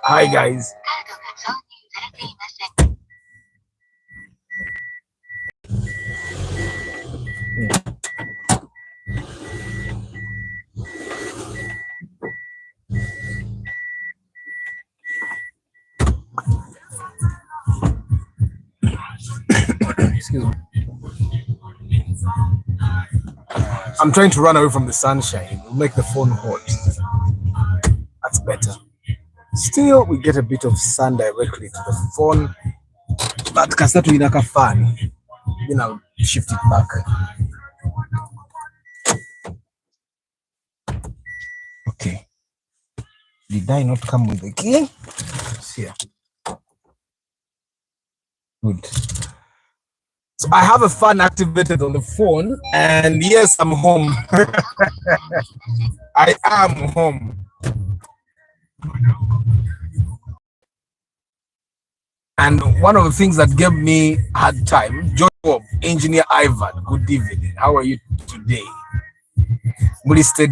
Hi guys. Excuse me. I'm trying to run away from the sunshine. It'll make the phone hot. That's better. Still, we get a bit of sun directly to the phone, but kasatu inaka fan. Then I'll shift it back. Okay. Did I not come with the key? It's here. Good. So I have a fan activated on the phone, and yes, I'm home. I am home. And one of the things that gave me hard time, Job, Engineer Ivan, good evening. How are you today?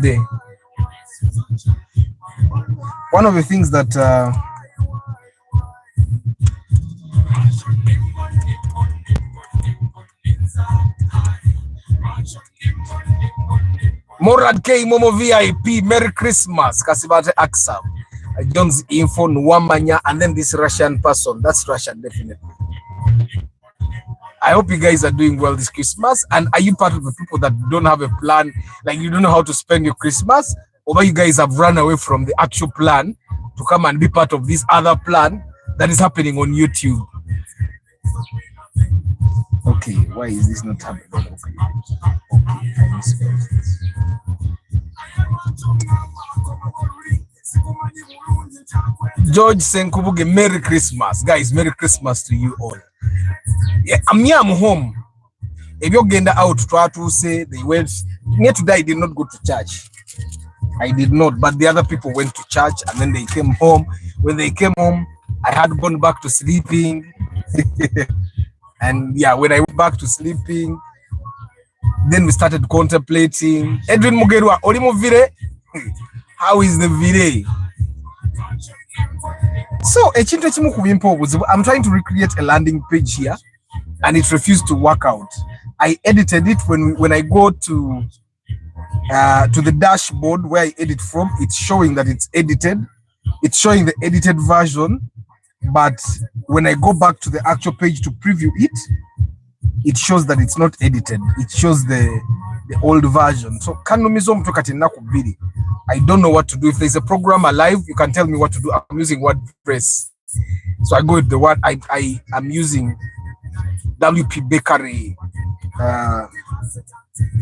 Day. One of the things that Morad K Momo VIP, Merry Christmas, Kasibate Aksam, John's Info, Nwamanya, and then this Russian person. That's Russian, definitely. I hope you guys are doing well this Christmas. And are you part of the people that don't have a plan, like you don't know how to spend your Christmas, or you guys have run away from the actual plan to come and be part of this other plan that is happening on YouTube? Okay, why is this not happening? Okay, I misspelled it. George Senkubuge, Merry Christmas. Guys, Merry Christmas to you all. Yeah, I'm home. If you're getting out, try to say they went. Near today, I did not go to church. I did not, but the other people went to church and then they came home. When they came home, I had gone back to sleeping. And yeah, when I went back to sleeping, then we started contemplating. Edwin Mugerwa, Olimo Vire, how is the Vire? So, I'm trying to recreate a landing page here, and it refused to work out. I edited it when I go to the dashboard where I edit from. It's showing that it's edited. It's showing the edited version, but when I go back to the actual page to preview it, it shows that it's not edited. It shows the old version. So I don't know what to do. If there's a program alive, you can tell me what to do. I'm using WordPress. So I go with the word. I am using WP Bakery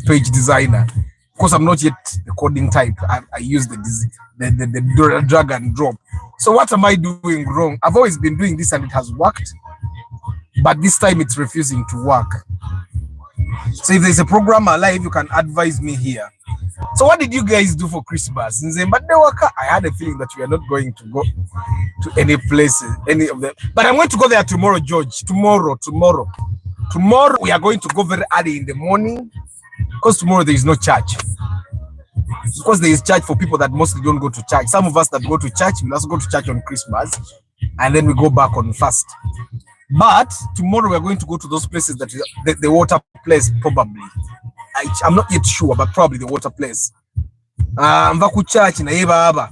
page designer. Of course, I'm not yet the coding type. I use the drag and drop. So what am I doing wrong? I've always been doing this and it has worked, but this time it's refusing to work. So if there's a program alive, you can advise me here. So what did you guys do for Christmas? I had a feeling that we are not going to go to any places, any of them. But I'm going to go there tomorrow, George. Tomorrow we are going to go very early in the morning, because tomorrow there is no church. Because there is church for people that mostly don't go to church. Some of us that go to church will also go to church on Christmas, and then we go back on fast. But tomorrow we are going to go to those places that the water place, probably. I'm not yet sure, but probably the water place. Mvaku church na yeba aba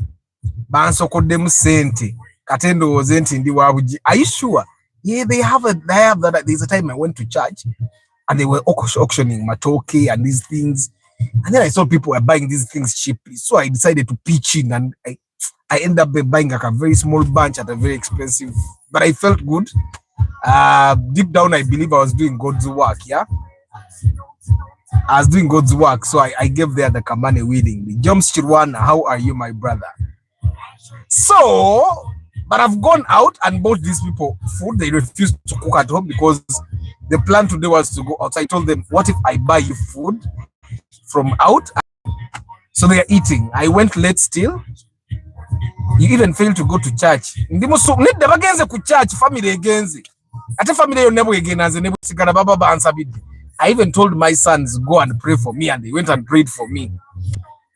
bansokodemu sente katendo ozenti ndi wabuji. Are you sure? Yeah, they have that. There's a time I went to church and they were auctioning matoke and these things, and then I saw people were buying these things cheaply, so I decided to pitch in, and I ended up buying like a very small bunch at a very expensive, but I felt good. Deep down I believe I was doing God's work. Yeah, I was doing God's work, so I gave there the Kamane willingly. Joms Chirwana, how are you, my brother? So, but I've gone out and bought these people food. They refused to cook at home because the plan today was to go outside. I told them, what if I buy you food from out? So they are eating. I went late still. You even failed to go to church. I even told my sons, go and pray for me, and they went and prayed for me.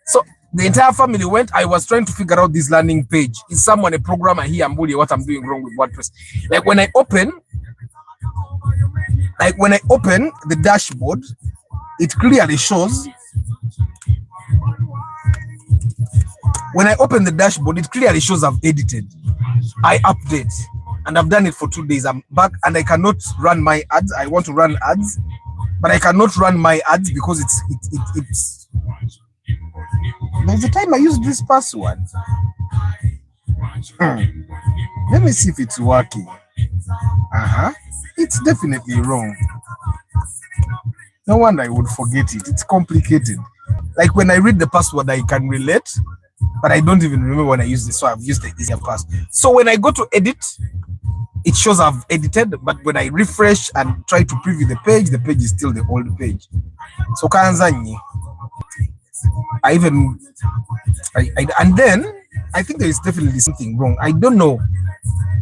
So The entire family went. I was trying to figure out this landing page. Is someone a programmer here? I'm bullying what I'm doing wrong with WordPress. Like when I open the dashboard, it clearly shows. When I open the dashboard, it clearly shows I've edited. I update, and I've done it for 2 days. I'm back, and I cannot run my ads. I want to run ads, but I cannot run my ads because it's. There's a time I used this password. Let me see if it's working. It's definitely wrong. No wonder I would forget it. It's complicated. Like when I read the password, I can relate, but I don't even remember when I used it. So I've used the easier password. So when I go to edit, it shows I've edited, but when I refresh and try to preview the page is still the old page. So kanzanyi. And then I think there is definitely something wrong. I don't know.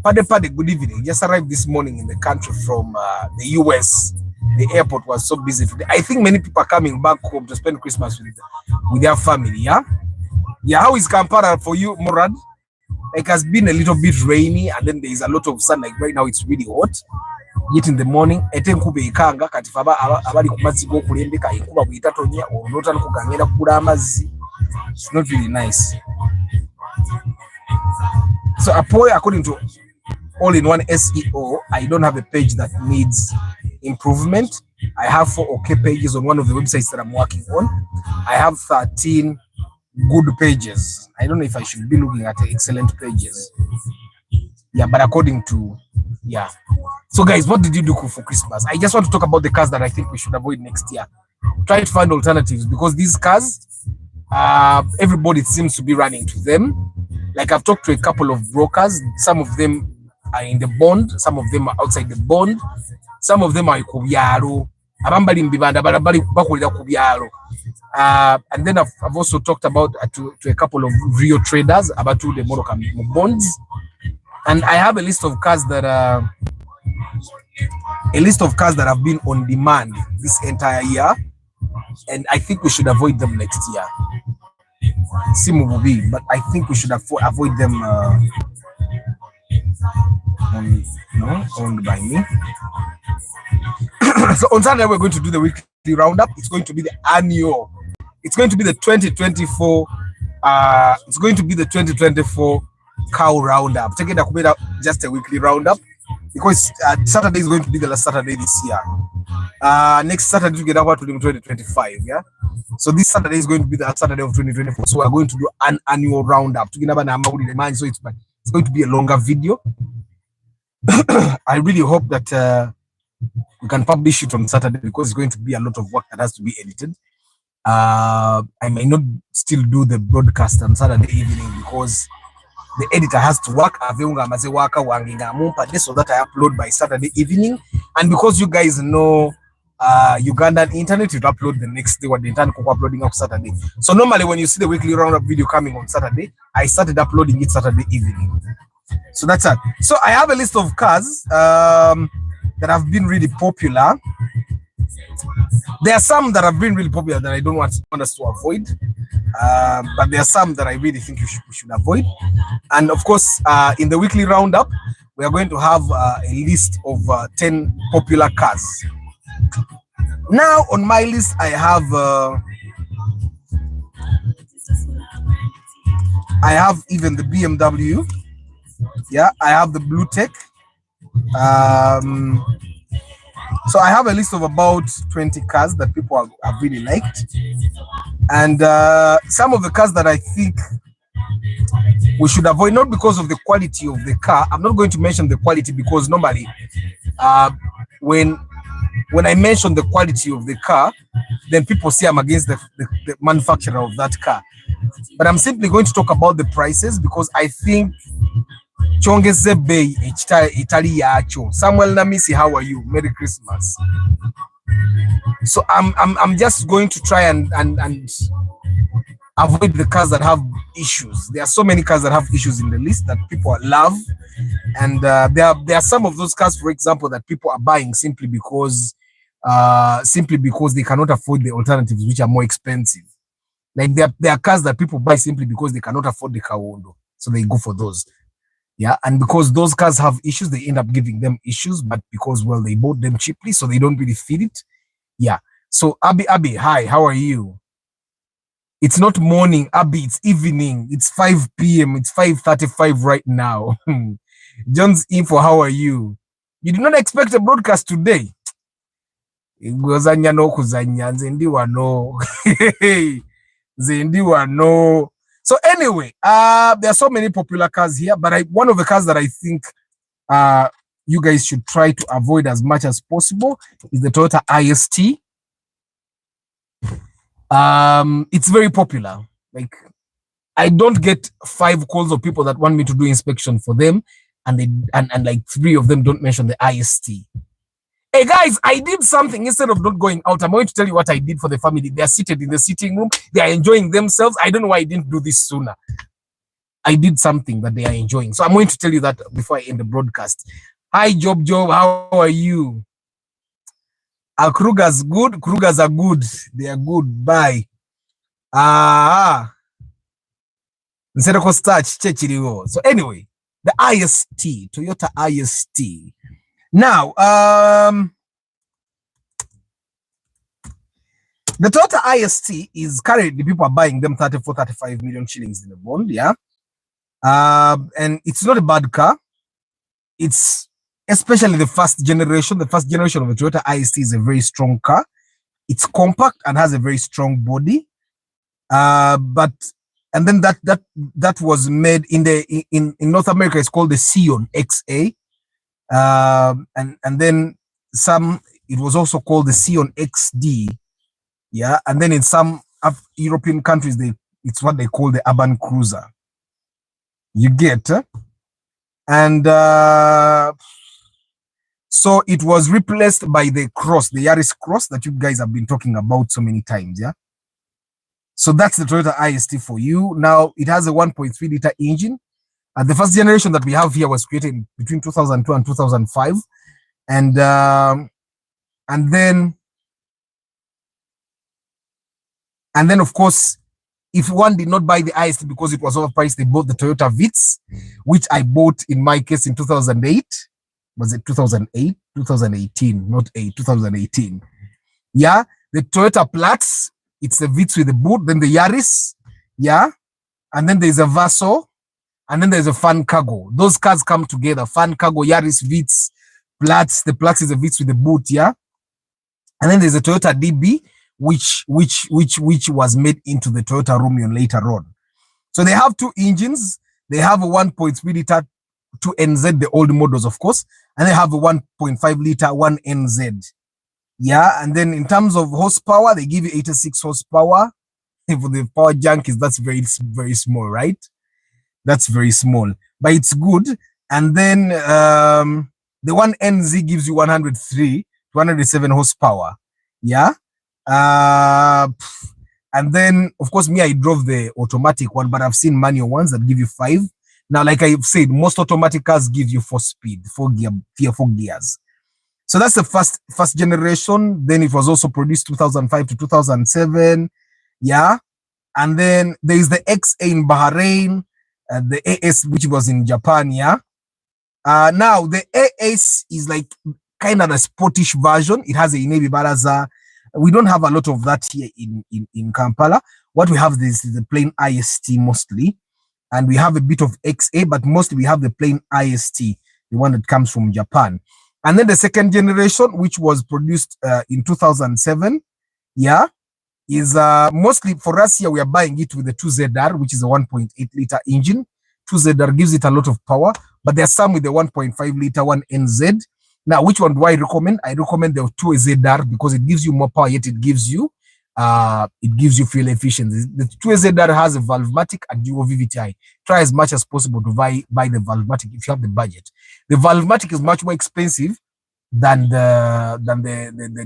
Pade, good evening. Just arrived this morning in the country from the US. The airport was so busy today. I think many people are coming back home to spend Christmas with their family. Yeah. How is Kampala for you, Murad? Like, has been a little bit rainy, and then there is a lot of sun. Like right now, it's really hot. Yet in the morning, it's not really nice. So according to all-in-one SEO, I don't have a page that needs improvement. I have 4 okay pages on one of the websites that I'm working on. I have 13 good pages. I don't know if I should be looking at excellent pages. Yeah, but according to, yeah. So guys, what did you do for Christmas? I just want to talk about the cars that I think we should avoid next year. Try to find alternatives, because these cars, everybody seems to be running to them. Like I've talked to a couple of brokers. Some of them are in the bond. Some of them are outside the bond. Some of them are kubyaro. And then I've also talked about to a couple of Rio traders about the Moroccan bonds. And I have a list of cars that have been on demand this entire year, and I think we should avoid them next year. But I think we should avoid them owned by me. So on Saturday we're going to do the weekly roundup. It's going to be the annual. It's going to be the 2024. It's going to be the 2024 cow roundup. Take it just a weekly roundup, because Saturday is going to be the last Saturday this year. Next Saturday to get over to 2025. Yeah. So this Saturday is going to be the last Saturday of 2024. So we're going to do an annual roundup. So it's going to be a longer video. I really hope that we can publish it on Saturday, because it's going to be a lot of work that has to be edited. I may not still do the broadcast on Saturday evening, because the editor has to work so that I upload by Saturday evening. And because you guys know Ugandan internet, you upload the next day, what the internet uploading up Saturday. So normally when you see the weekly roundup video coming on Saturday, I started uploading it Saturday evening. So that's it. So I have a list of cars that have been really popular. There are some that have been really popular that I don't want us to avoid, but there are some that I really think we should avoid. And of course, in the weekly roundup, we are going to have a list of 10 popular cars. Now on my list, I have even the BMW. Yeah, I have the Blue Tech. So I have a list of about 20 cars that people have really liked. And some of the cars that I think we should avoid, not because of the quality of the car. I'm not going to mention the quality, because normally when I mention the quality of the car, then people say I'm against the manufacturer of that car. But I'm simply going to talk about the prices, because I think Chongeze Bay Italy yacho. Samuel Namisi, how are you? Merry Christmas. So I'm just going to try and avoid the cars that have issues. There are so many cars that have issues in the list that people love, and there are some of those cars, for example, that people are buying simply because they cannot afford the alternatives, which are more expensive. Like there are cars that people buy simply because they cannot afford the car window, so they go for those. Yeah, and because those cars have issues, they end up giving them issues, but because, well, they bought them cheaply, so they don't really feel it. Yeah. So Abby, hi, how are you? It's not morning, Abby, it's evening. It's 5 p.m. It's 5:35 right now. John's info, how are you? You did not expect a broadcast today. So anyway, there are so many popular cars here, but one of the cars that I think you guys should try to avoid as much as possible is the Toyota IST. It's very popular. Like, I don't get 5 calls of people that want me to do inspection for them, and like 3 of them don't mention the IST. Hey guys, I did something. Instead of not going out, I'm going to tell you what I did for the family. They are seated in the sitting room. They are enjoying themselves. I don't know why I didn't do this sooner. I did something that they are enjoying. So I'm going to tell you that before I end the broadcast. Hi, Job. How are you? Krugers good. Krugers are good. They are good. Bye. So anyway, the IST, Toyota IST. Now, the Toyota IST is currently, people are buying them 34, 35 million shillings in a bond, yeah. And it's not a bad car. It's especially the first generation. The first generation of the Toyota IST is a very strong car. It's compact and has a very strong body. And then that was made in North America. It's called the Rion XA. And then it was also called the Rion XD. Yeah, and then in some European countries, it's what they call the urban cruiser. You get, and so it was replaced by the Cross, the Yaris Cross that you guys have been talking about so many times. Yeah, so that's the Toyota IST for you. Now it has a 1.3 liter engine. The first generation that we have here was created between 2002 and 2005, and then of course, if one did not buy the IST because it was overpriced, they bought the Toyota Vitz, which I bought in my case in 2008. Was it 2008? 2018, not 8, 2018. Yeah, the Toyota Platz, it's the Vitz with the boot, then the Yaris, yeah, and then there's a Verso, and then there's a Fan Cargo. Those cars come together, Fan Cargo, Yaris, Vitz, Platz. The Platz is a Vitz with the boot, yeah, and then there's a Toyota DB, which was made into the Toyota Romeo later on. So they have 2 engines. They have a 1.3 liter 2NZ, the old models, of course, and they have a 1.5 liter 1NZ. Yeah, and then in terms of horsepower, they give you 86 horsepower. For the power junkies, that's very, very small, right? That's very small, but it's good. And then the 1NZ gives you 107 horsepower. Yeah. And then of course I drove the automatic one, but I've seen manual ones that give you 5. Now, like I've said, most automatic cars give you 4 speed, 4 gears. So that's the first generation. Then it was also produced 2005 to 2007. Yeah. And then there is the XA in Bahrain, the AS, which was in Japan. Yeah. Now the AS is like kind of a sportish version. It has a Inebi Baraza. We don't have a lot of that here in Kampala. What we have is the plain IST mostly, and we have a bit of XA, but mostly we have the plain IST, the one that comes from Japan. And then the second generation, which was produced in 2007, yeah, is mostly for us here. We are buying it with the 2ZR, which is a 1.8 liter engine. 2ZR gives it a lot of power, but there are some with the 1.5 liter 1NZ. Now, which one do I recommend? I recommend the 2ZR because it gives you more power, yet it gives you fuel efficiency. The 2ZR has a Valvematic and dual VVTi. Try as much as possible to buy the Valvematic if you have the budget. The Valvematic is much more expensive than the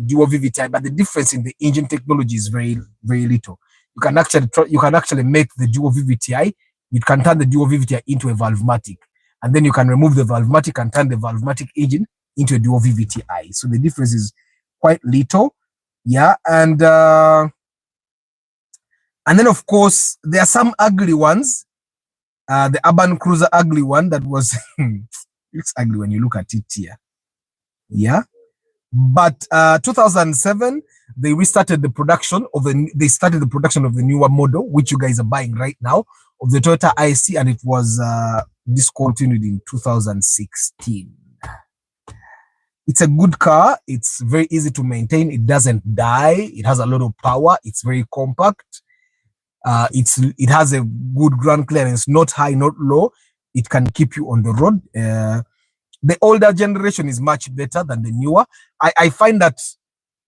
dual VVTi, but the difference in the engine technology is very, very little. You can actually make the dual VVTi. You can turn the dual VVTi into a Valvematic, and then you can remove the Valvematic and turn the Valvematic engine into a dual VVTi. So the difference is quite little. Yeah. And And then, of course, there are some ugly ones. The urban cruiser ugly one that was looks ugly when you look at it here. Yeah. But 2007, they restarted the production of they started the production of the newer model, which you guys are buying right now, of the Toyota IC, and it was discontinued in 2016. It's a good car. It's very easy to maintain. It doesn't die. It has a lot of power. It's very compact. It has a good ground clearance, not high, not low. It can keep you on the road. The older generation is much better than the newer. I find that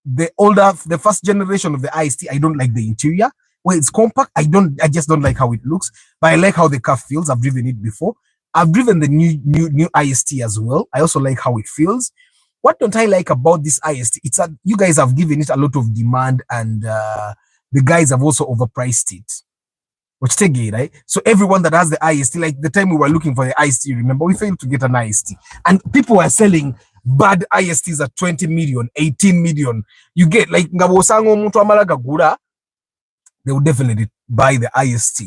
the first generation of the IST, I don't like the interior. Well, it's compact. I just don't like how it looks, but I like how the car feels. I've driven it before. I've driven the new IST as well. I also like how it feels. What don't I like about this IST? It's that you guys have given it a lot of demand, and the guys have also overpriced it. Which take it, right? So everyone that has the IST, like the time we were looking for the IST, remember, we failed to get an IST. And people were selling bad ISTs at 20 million, 18 million. You get, like, they will definitely buy the IST.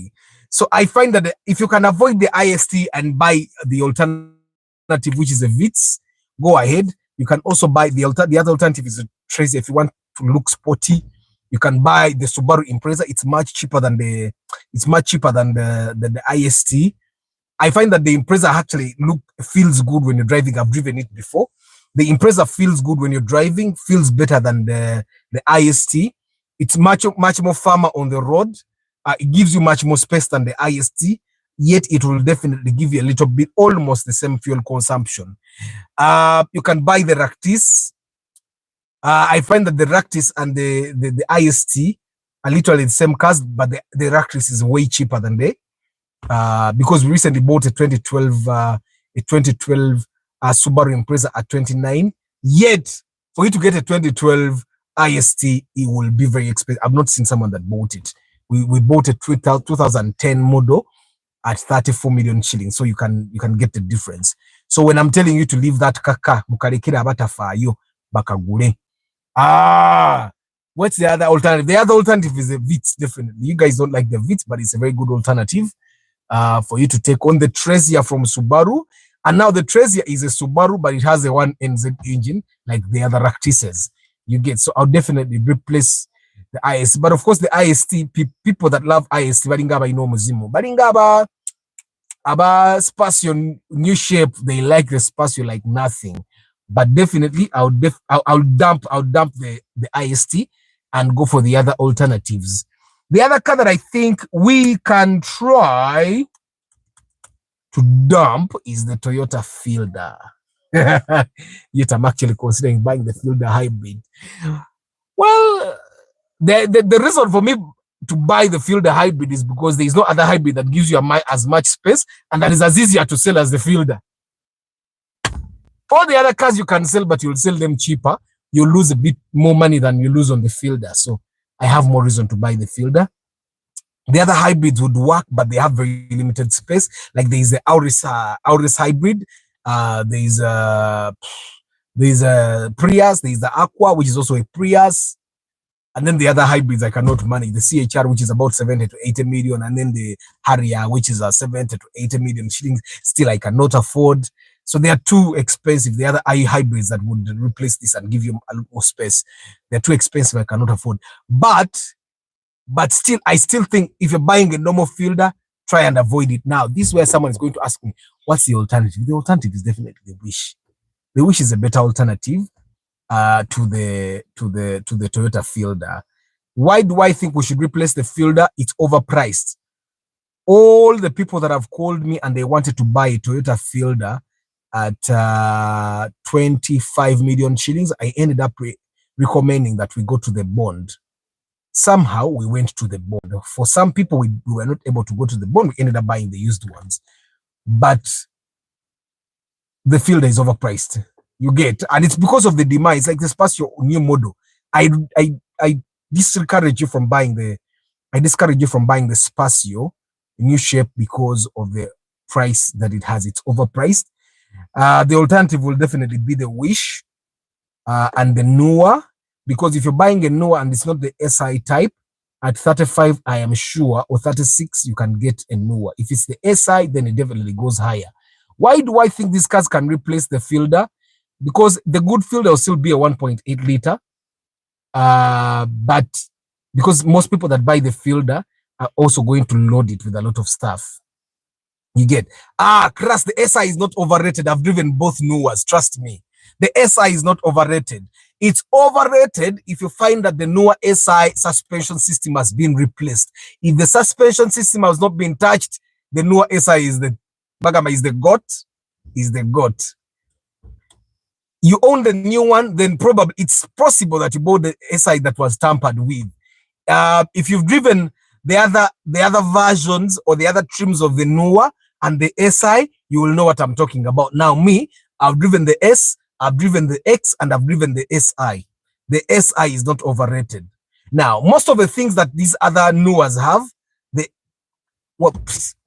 So I find that if you can avoid the IST and buy the alternative, which is a Vitz, go ahead. You can also buy the other alternative is a Tracer. If you want to look sporty, you can buy the Subaru Impreza. It's much cheaper than the IST. I find that the Impreza actually feels good when you're driving. I've driven it before. The Impreza feels good when you're driving, feels better than the IST. It's much more firmer on the road. It gives you much more space than the IST, yet it will definitely give you a little bit, almost the same fuel consumption. You can buy the Ractis. I find that the Ractis and the IST are literally the same cars, but the Ractis is way cheaper than they. Because we recently bought a 2012 Subaru Impreza at 29. Yet, for you to get a 2012 IST, it will be very expensive. I've not seen someone that bought it. We bought a 2010 model at 34 million shillings, so you can get the difference. So when I'm telling you to leave that kaka, mukarekera abatafayo bakagule. What's the other alternative? The other alternative is the Vitz, definitely. You guys don't like the Vitz, but it's a very good alternative for you to take on the Tracer from Subaru. And now the Tracer is a Subaru, but it has a 1NZ engine, like the other Ractises. You get, so I'll definitely replace the IST. But of course, the IST, people that love IST, baringaba ino muzimu. Baringaba, aba Spacio new shape, they like the Spacio like nothing. But definitely, I'll dump the IST and go for the other alternatives. The other car that I think we can try to dump is the Toyota Fielder. Yet I'm actually considering buying the Fielder hybrid. Well, the reason for me to buy the Fielder hybrid is because there is no other hybrid that gives you as much space and that is as easier to sell as the Fielder. All the other cars you can sell, but you'll sell them cheaper. You'll lose a bit more money than you lose on the Fielder. So I have more reason to buy the Fielder. The other hybrids would work, but they have very limited space. Like there is the Auris hybrid. There's a Prius. There's the Aqua, which is also a Prius. And then the other hybrids I cannot manage. The CHR, which is about 70 to 80 million. And then the Harrier, which is 70 to 80 million shillings. Still, I cannot afford. So they are too expensive. The other hybrids that would replace this and give you a lot more space, they're too expensive. I cannot afford. But still, I still think if you're buying a normal Fielder, try and avoid it now. This is where someone is going to ask me, what's the alternative? The alternative is definitely the Wish. The Wish is a better alternative to the Toyota Fielder. Why do I think we should replace the Fielder? It's overpriced. All the people that have called me and they wanted to buy a Toyota Fielder at 25 million shillings, I ended up recommending that we go to the bond. Somehow we went to the bond. For some people, we were not able to go to the bond. We ended up buying the used ones. But the Fielder is overpriced. You get, and it's because of the demand. It's like the Spacio new model. I discourage you from buying the Spacio new shape because of the price that it has. It's overpriced. The alternative will definitely be the Wish and the newer, because if you're buying a newer and it's not the SI type, at 35, I am sure, or 36, you can get a newer. If it's the SI, then it definitely goes higher. Why do I think these cars can replace the Fielder? Because the good Fielder will still be a 1.8 liter. But because most people that buy the Fielder are also going to load it with a lot of stuff. You get, Crass, the SI is not overrated. I've driven both Nuas, trust me. The SI is not overrated. It's overrated if you find that the newer SI suspension system has been replaced. If the suspension system has not been touched, the newer SI is the GOAT. Is the GOAT. You own the new one, then probably it's possible that you bought the SI that was tampered with. If you've driven the other versions or the other trims of the newer and the SI, you will know what I'm talking about. Now, me, I've driven the S, I've driven the X, and I've driven the SI. The SI is not overrated. Now, most of the things that these other Nuas have, where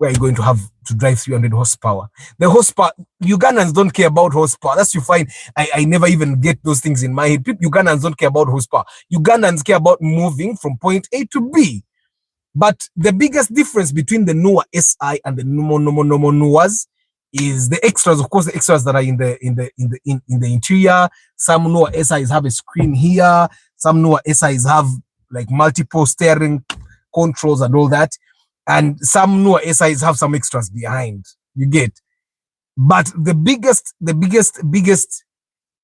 are you going to have to drive 300 horsepower? The horsepower, Ugandans don't care about horsepower. That's you find, I never even get those things in my head. Ugandans don't care about horsepower. Ugandans care about moving from point A to B. But the biggest difference between the newer SI and the normal Nuas is the extras. Of course, the extras that are in the interior. Some newer SIs have a screen here. Some newer SIs have like multiple steering controls and all that. And some newer SIs have some extras behind. You get. But the biggest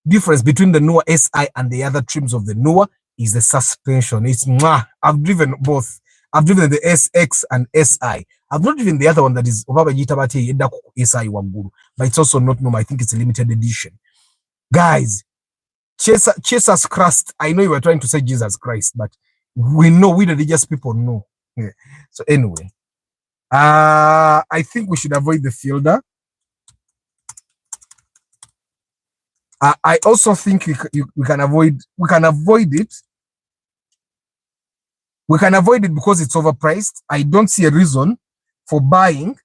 difference between the newer SI and the other trims of the newer is the suspension. It's I've driven both. I've driven the SX and SI. I've not driven the other one that is SI Wanguru, but it's also not normal. I think it's a limited edition. Guys, Jesus Christ. I know you were trying to say Jesus Christ, but we know, we the religious people know. Yeah. So anyway, I think we should avoid the Fielder. I also think we can avoid it. We can avoid it because it's overpriced. I don't see a reason for buying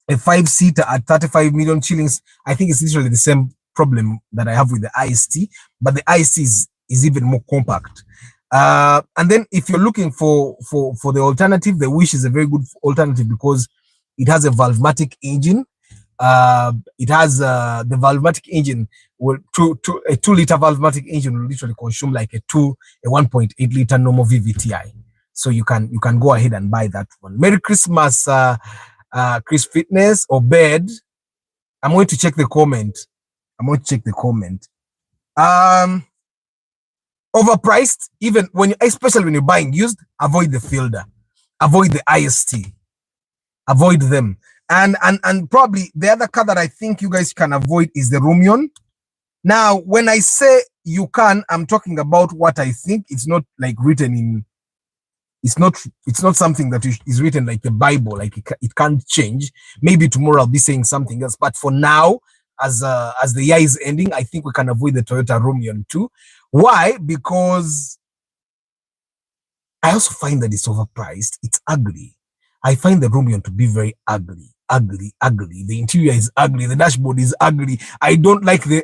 a 5-seater at 35 million shillings. I think it's literally the same problem that I have with the IST, but the IST is even more compact. And then if you're looking for the alternative, the Wish is a very good alternative because it has a Valvematic engine. It has the Valvematic engine will a 2-liter Valvematic engine will literally consume like a 1.8 liter normal VVTi. So you can go ahead and buy that one. Merry Christmas, Chris Fitness or Bed. I'm going to check the comment. Overpriced, even when especially when you're buying used, avoid the Fielder, avoid the IST, avoid them. And probably the other car that I think you guys can avoid is the Rion. Now, when I say you can, I'm talking about what I think. It's not like written in, it's not something that is written like the Bible, like it can't change. Maybe tomorrow I'll be saying something else, but for now, as the year is ending, I think we can avoid the Toyota Rion too. Why? Because I also find that it's overpriced. It's ugly. I find the Rion to be very ugly. The interior is ugly. The dashboard is ugly. I don't like the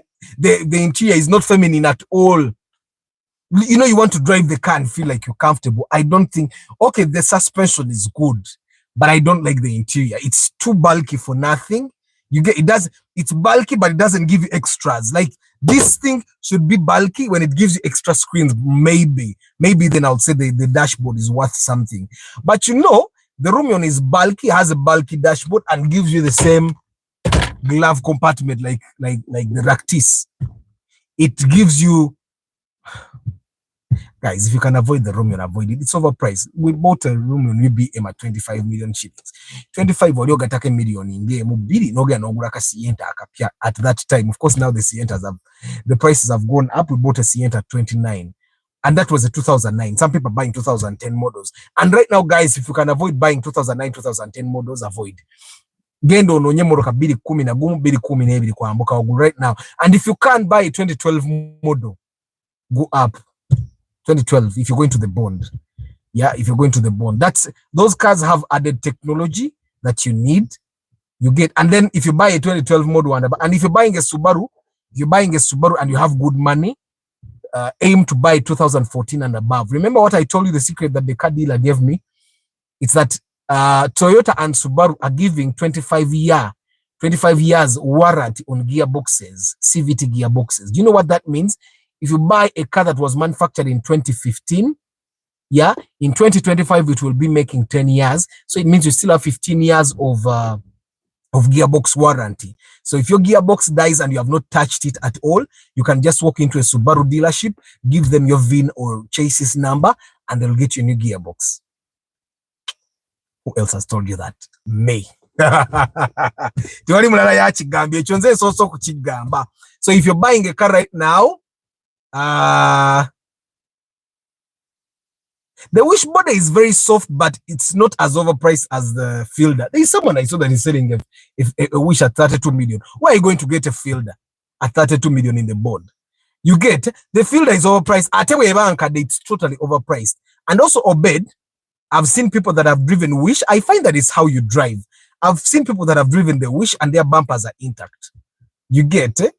interior is not feminine at all. You know, you want to drive the car and feel like you're comfortable. I don't think, okay, the suspension is good, but I don't like the interior. It's too bulky for nothing. It's bulky, but it doesn't give you extras. Like this thing should be bulky when it gives you extra screens. Maybe then I would say the dashboard is worth something. But you know, the Rion is bulky, has a bulky dashboard, and gives you the same glove compartment like the Ractis. It gives you, guys, if you can avoid the Rion, avoid it. It's overpriced. We bought a Rion UBM at 25 million shillings. 25 waliogatake million inge mubili noga noguraka Sienta akapia at that time. Of course, now the prices have gone up. We bought a Sienta at 29. And that was a 2009. Some people are buying 2010 models. And right now, guys, if you can avoid buying 2009, 2010 models, avoid. Gendo no nyemoroka bili kumi na gumu, bili kumi na ebili kwa amboka wagu right now. And if you can't buy a 2012 model, go up. 2012, if you're going to the bond. Yeah, if you're going to the bond. Those cars have added technology that you need. You get, and then if you buy a 2012 model, and if you're buying a Subaru and you have good money, aim to buy 2014 and above. Remember what I told you, the secret that the car dealer gave me? It's that Toyota and Subaru are giving 25 years warranty on gearboxes, CVT gearboxes. Do you know what that means? If you buy a car that was manufactured in 2015, yeah, in 2025 it will be making 10 years. So it means you still have 15 years of gearbox warranty. So if your gearbox dies and you have not touched it at all, you can just walk into a Subaru dealership, give them your VIN or chassis number, and they'll get you a new gearbox. Who else has told you that? Me. So if you're buying a car right now, the Wish body is very soft, but it's not as overpriced as the Fielder. There is someone I saw that is selling a Wish at 32 million. Why are you going to get a Fielder at 32 million in the board? You get the Fielder is overpriced. It's totally overpriced. And also Obed, I've seen people that have driven Wish. I find that it's how you drive. I've seen people that have driven the Wish and their bumpers are intact. You get it?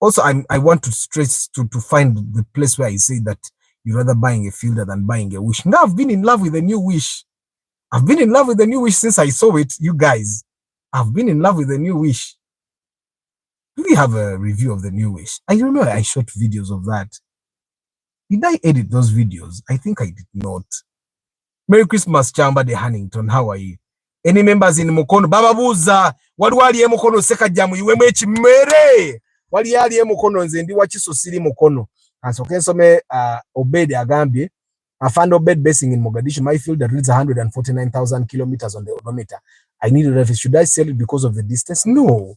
Also, I want to stress to find the place where I say that you're rather buying a Fielder than buying a Wish. Now, I've been in love with the new Wish. I've been in love with the new Wish since I saw it, you guys. I've been in love with the new Wish. Do we have a review of the new Wish? I remember I shot videos of that. Did I edit those videos? I think I did not. Merry Christmas, Chamba de Hannington. How are you? Any members in Mukono? Baba Buza. Wali Mukono seka jamu iwe mechi mere. Wali Mukono nze ndi wachiso siri Mukono. Asoke some Obed Agambie. I found Obed basing in Mogadishu. My Fielder reads 149,000 kilometers on the odometer. I need a reference. Should I sell it because of the distance? No.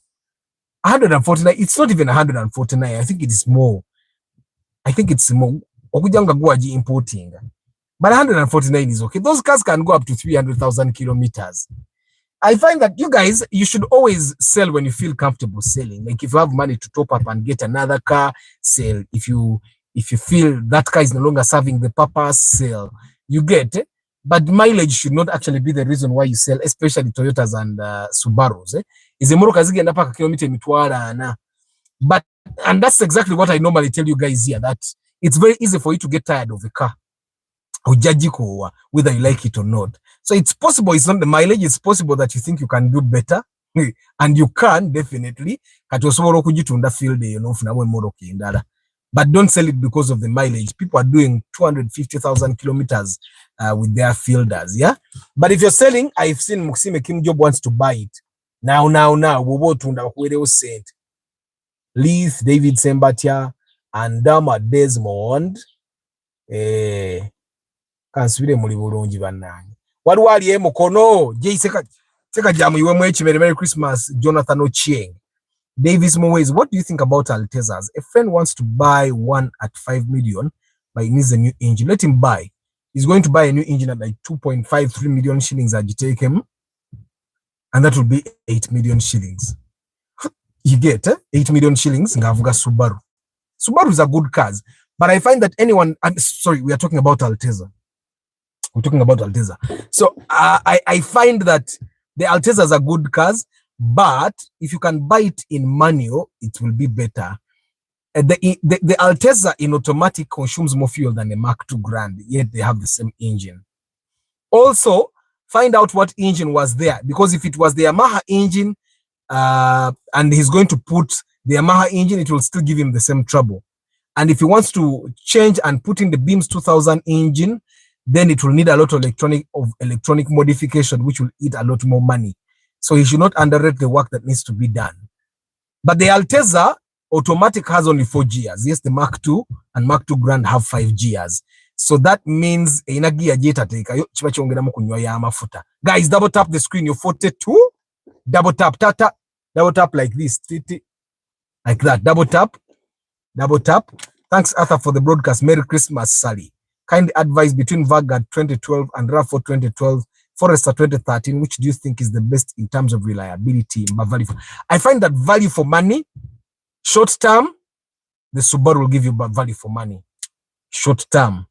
149. It's not even 149. I think it is more. I think it's more. Okujanga guaji importing. But 149 is okay. Those cars can go up to 300,000 kilometers. I find that you guys, you should always sell when you feel comfortable selling. Like if you have money to top up and get another car, sell. If you feel that car is no longer serving the purpose, sell. You get it? But mileage should not actually be the reason why you sell, especially Toyotas and Subarus. Is a moro kazigi enda paka kilometer mitwara na. But and that's exactly what I normally tell you guys here, that it's very easy for you to get tired of a car. Whether you like it or not. So it's possible, it's not the mileage, it's possible that you think you can do better. And you can, definitely. But don't sell it because of the mileage. People are doing 250,000 kilometers with their Fielders, yeah? But if you're selling, I've seen Muksime Kim Job wants to buy it. Now. Leith, David Sembatia, and Dama Desmond. Kansubire muri bulungi bannange. Wali Mukono, Jay Seka jamu iwe mwechi Merry Christmas, Jonathan Ochieng. Davis Mowes, what do you think about Altezas? A friend wants to buy one at 5 million, but he needs a new engine. Let him buy. He's going to buy a new engine at like 2.53 million shillings as you take him. And that will be 8 million shillings. You get 8 million shillings. Ngavuga Subaru. Subarus are good cars. But I find that anyone, sorry, we are talking about Alteza. We're talking about Alteza. So I find that the Altezas are good cars, but if you can buy it in manual, it will be better. The Alteza in automatic consumes more fuel than a Mark II Grand, yet they have the same engine. Also, find out what engine was there, because if it was the Yamaha engine and he's going to put the Yamaha engine, it will still give him the same trouble. And if he wants to change and put in the Beams 2000 engine, then it will need a lot of electronic modification, which will eat a lot more money. So he should not underrate the work that needs to be done. But the Alteza automatic has only 4 gears. Yes, the Mark II and Mark II Grand have 5 gears. So that means guys, double tap the screen. You're 42. Double tap, double tap like this. Like that. Double tap. Double tap. Thanks, Arthur, for the broadcast. Merry Christmas, Sally. Kind advice between Vanguard 2012 and RAV4 2012, Forester 2013. Which do you think is the best in terms of reliability? I find that value for money, short term, the Subaru will give you value for money. Short term.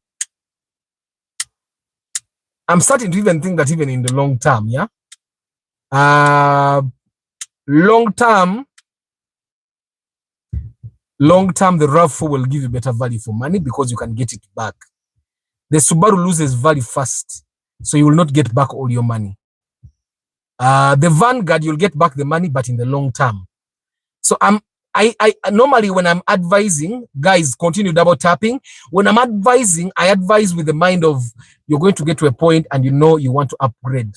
I'm starting to even think that even in the long term, yeah? Long term, Long term, the RAV4 will give you better value for money because you can get it back. The Subaru loses value fast, so you will not get back all your money. The Vanguard, you'll get back the money, but in the long term. So I normally when I'm advising, guys, continue double tapping. When I'm advising, I advise with the mind of you're going to get to a point and you know you want to upgrade.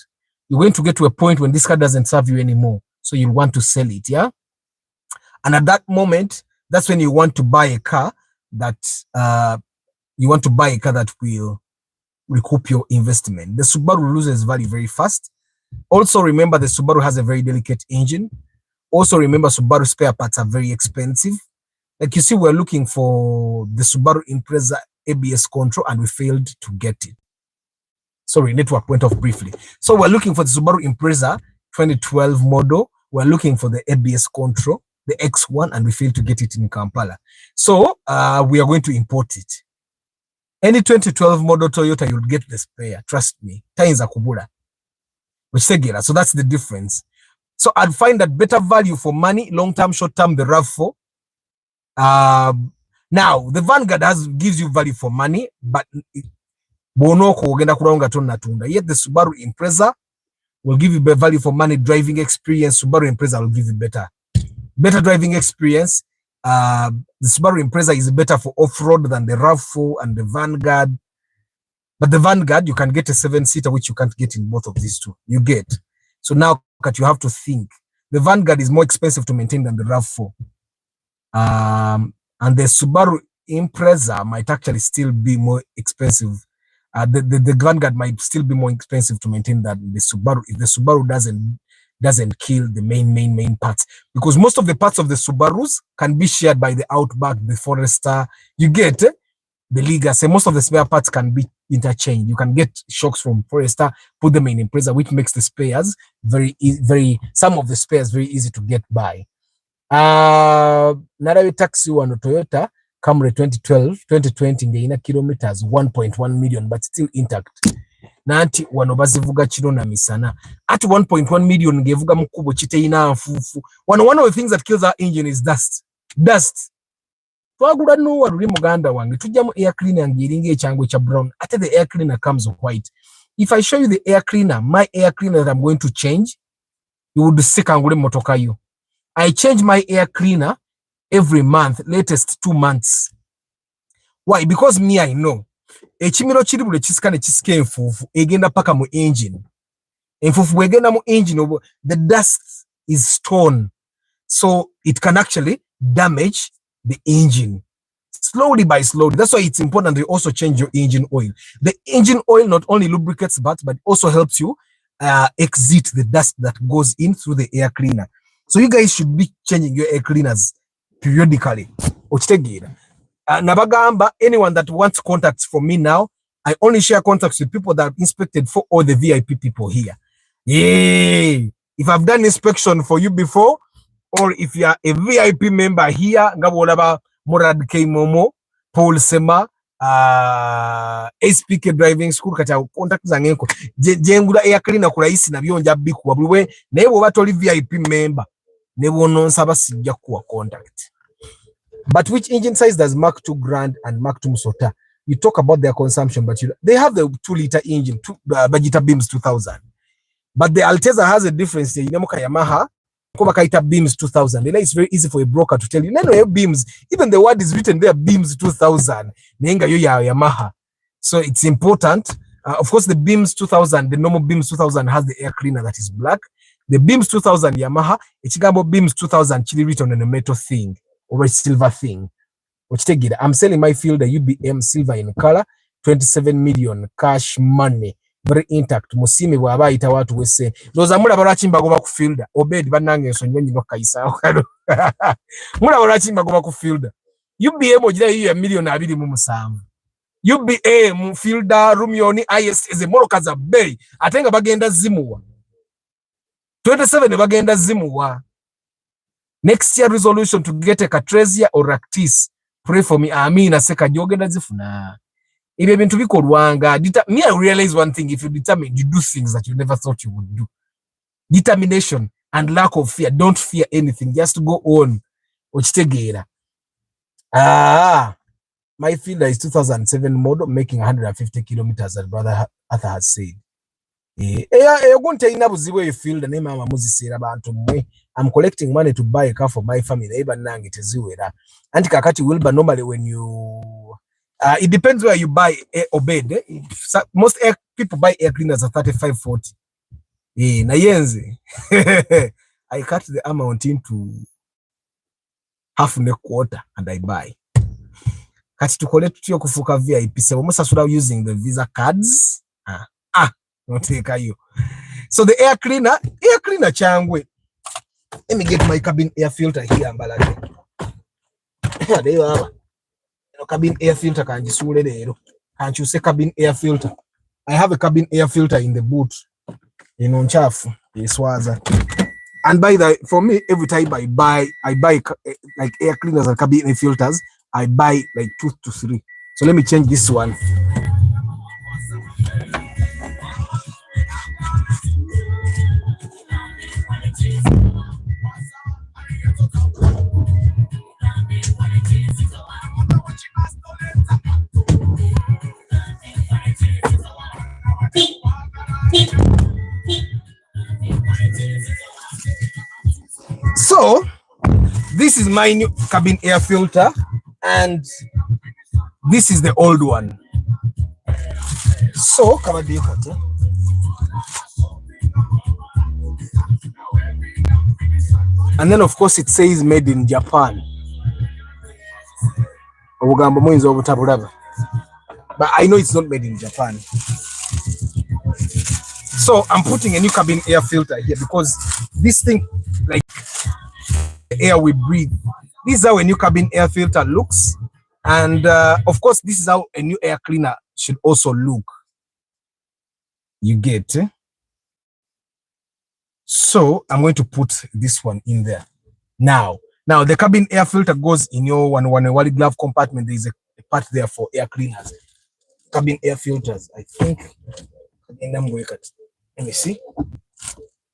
You're going to get to a point when this car doesn't serve you anymore, so you'll want to sell it, yeah? And at that moment, that's when you want to buy a car that will recoup your investment. The Subaru loses value very fast. Also remember the Subaru has a very delicate engine. Also remember Subaru spare parts are very expensive. Like you see, we're looking for the Subaru Impreza ABS control and we failed to get it. Sorry, network went off briefly. So we're looking for the Subaru Impreza 2012 model. We're looking for the ABS control, the X1, and we failed to get it in Kampala. So we are going to import it. Any 2012 model Toyota, you'll get the spare. Trust me. Tainza kubura. So that's the difference. So I'd find that better value for money, long-term, short-term, the RAV4. Now, the Vanguard gives you value for money, but yet the Subaru Impreza will give you value for money, driving experience. Subaru Impreza will give you better driving experience. The Subaru Impreza is better for off-road than the RAV4 and the Vanguard. But the Vanguard, you can get a 7-seater, which you can't get in both of these two. You get. So now you have to think. The Vanguard is more expensive to maintain than the RAV4. And the Subaru Impreza might actually still be more expensive. The Vanguard might still be more expensive to maintain than the Subaru if the Subaru doesn't kill the main parts. Because most of the parts of the Subarus can be shared by the Outback, the Forester. You get the Liga. So most of the spare parts can be interchanged. You can get shocks from Forester, put them in Impreza, which makes the spares some of the spares very easy to get by. Narawe taxi one Toyota Camry 2020 ngaina kilometers 1.1 million but still intact. Nanti wano bazivuga kiro na misana. At 1.1 million ngevuga mukubo kiteina nfufu. One of the things that kills our engine is dust. Twagula no waruli muganda wange tujja mu air cleaner ngiringa ekyangwe kya brown. Ate the air cleaner comes white. If I show you the air cleaner, my air cleaner that I'm going to change, you would sick angule motoka yo. I change my air cleaner every month, latest 2 months. Why? Because me, I know. Echimiro chiri bule chisikane chisike enfufu egenda paka mu engine. Enfufu egenda mu engine, the dust is stone. So it can actually damage the engine. Slowly by slowly. That's why it's important to also change your engine oil. The engine oil not only lubricates but also helps you exit the dust that goes in through the air cleaner. So you guys should be changing your air cleaners periodically. Nabagamba, anyone that wants contacts from me now, I only share contacts with people that I've inspected for all the VIP people here. Yay! If I've done inspection for you before, or if you are a VIP member here, Ngabolaba Murad K Momo, Paul Sema, SPK driving school, kacha contact zangenko. Jengula air cleaner kuraisi na bionja biku wabuwe, nebo batoli VIP member, nebo non saba sija kuwa contact. But which engine size does Mark 2 Grand and Mark 2 Musota? You talk about their consumption, but they have the 2-liter engine, Bajita Beams 2000. But the Alteza has a difference. Yamaha, Kaita Beams 2000. It's very easy for a broker to tell you, no, Beams, even the word is written there, Beams 2000. Yamaha. So it's important. Of course, the Beams 2000, the normal Beams 2000 has the air cleaner that is black. The Beams 2000 Yamaha, Ichigabo Beams 2000 chili written on a metal thing or a silver thing. Which take it. I'm selling my Fielder UBM silver in color, 27 million cash money. Very intact. Musimi waba ita watu wese. Those amura barachimba goba ku Fielder. Obed banange sonyenyi no kaisa. Mura barachimba goba ku Fielder. UBM ojira hiyo ya milioni 2.7. UBM Fielder Rumioni IS morokaza bay. Atenga bagenda zimuwa. 27 bagenda zimuwa. Next year resolution to get a Catrezia or Ractis. Pray for me. Amina seka jogenda zifuna. Ibe bintu bikorwanga. Me, I realize one thing. If you determine, you do things that you never thought you would do. Determination and lack of fear. Don't fear anything. Just go on. Ochitegera. My fielder is 2007 model, making 150 kilometers, as brother Arthur has said. I'm collecting money to buy a car for my family. And kakati wilba normally when you it depends where you buy obeyed. Most people buy air cleaners at 35-40. Na yenze. I cut the amount into half and a quarter and I buy. Kati to collect your kufuka VIP. So most are using the Visa cards. Not take you. So the air cleaner changwe. Let me get my cabin air filter here. There you are. Cabin air filter can't you say cabin air filter? I have a cabin air filter in the boot. In Onchafu. And by the for me, every time I buy like air cleaners and cabin air filters, I buy like 2 to 3. So let me change this one. So this is my new cabin air filter and this is the old one. So come do you cut it? And then of course it says made in Japan. But I know it's not made in Japan. So I'm putting a new cabin air filter here because this thing, like the air we breathe, this is how a new cabin air filter looks. And of course, this is how a new air cleaner should also look. You get? So I'm going to put this one in there. Now the cabin air filter goes in your one wallet glove compartment. There is a part there for air cleaners. Cabin air filters, I think. Let me see.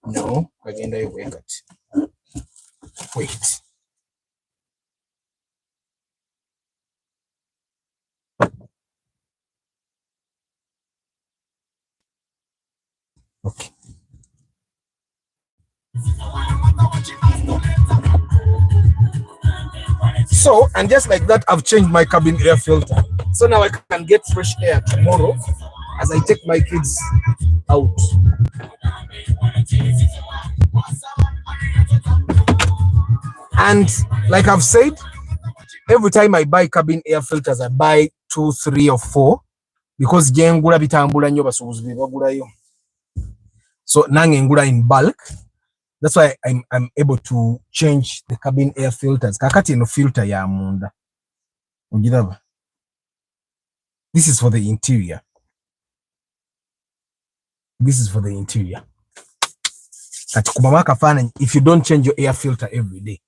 No, wait. Okay. So, and just like that, I've changed my cabin air filter. So now I can get fresh air tomorrow as I take my kids out. And like I've said, every time I buy cabin air filters, I buy 2, 3, or 4 because jengula bitambula nyo basubuzi bagulayo. So nangengula in bulk. That's why I'm able to change the cabin air filters. Kakati no filter ya munda. Ujidaba. This is for the interior. This is for the interior. If you don't change your air filter every day,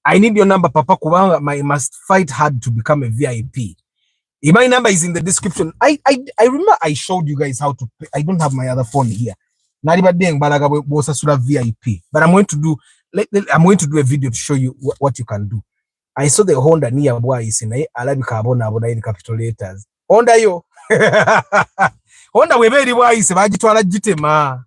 I need your number, Papa Kubanga. I must fight hard to become a VIP. My number is in the description. I remember I showed you guys how to pay. I don't have my other phone here. VIP, but I'm going to do a video to show you what you can do. I saw the Honda near boys in Arabic carbon in capital letters. Honda yo. Honda we very wise bagitwala gitema.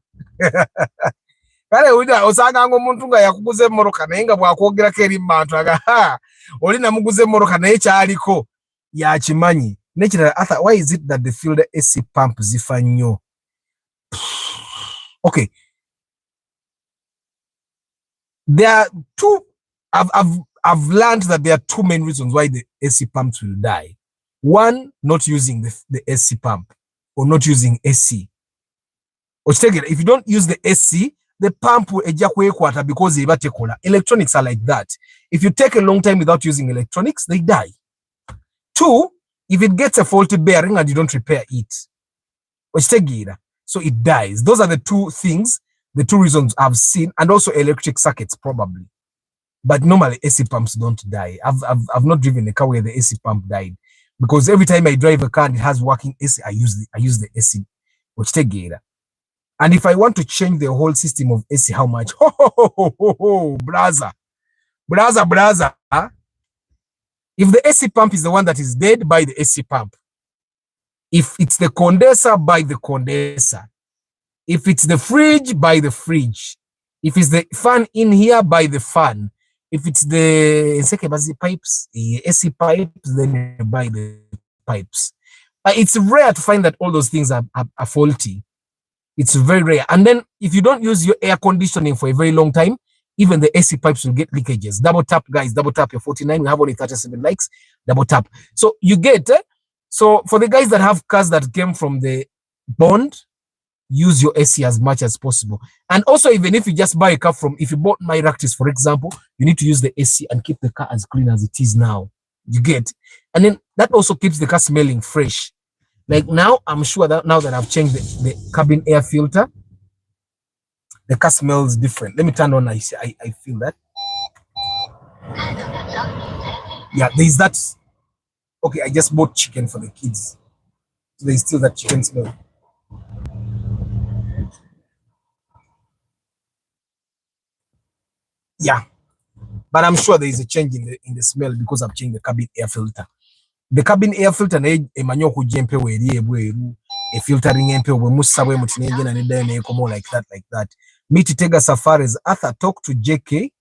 Kale uja osanga ngo muntu nga yakuguze moroka nayenga bwakwogera keri mbantu aga oli namuguze moroka naye kyaliko ya kimanyi nekira Arthur, why is it that the field AC pump zifa nnyo? Okay, there are two. I've learned that there are 2 main reasons why the AC pumps will die. One, not using the AC pump or not using AC. If you don't use the AC, the pump will eject because electronics are like that. If you take a long time without using electronics, they die. 2, if it gets a faulty bearing and you don't repair it, so it dies. Those are the 2 things, the 2 reasons I've seen, and also electric circuits probably. But normally AC pumps don't die. I've not driven a car where the AC pump died because every time I drive a car and it has working AC, I use the AC. And if I want to change the whole system of AC, how much? Brother. If the AC pump is the one that is dead, buy the AC pump. If it's the condenser, buy the condenser. If it's the fridge, buy the fridge. If it's the fan in here, buy the fan. If it's the pipes, the AC pipes, then you buy the pipes. It's rare to find that all those things are faulty. It's very rare. And then if you don't use your air conditioning for a very long time, even the AC pipes will get leakages. Double tap, guys. Double tap your 49. We have only 37 likes. Double tap. So you get, so for the guys that have cars that came from the bond, use your AC as much as possible. And also, even if you just buy a car from, if you bought my Ractis, for example, you need to use the AC and keep the car as clean as it is now. You get, and then that also keeps the car smelling fresh. Like now, I'm sure that now that I've changed the cabin air filter, the car smells different. Let me turn on. I feel that. Yeah, there's that. Okay, I just bought chicken for the kids. So there's still that chicken smell. Yeah, but I'm sure there is a change in the smell because I've changed the cabin air filter. The cabin air filter na emanyo kujempe weri ebweru a filtering empe obwe musabwe mutinenge na nedda ne komo like that. Meet Tega Safaris. Arthur, talk to JK.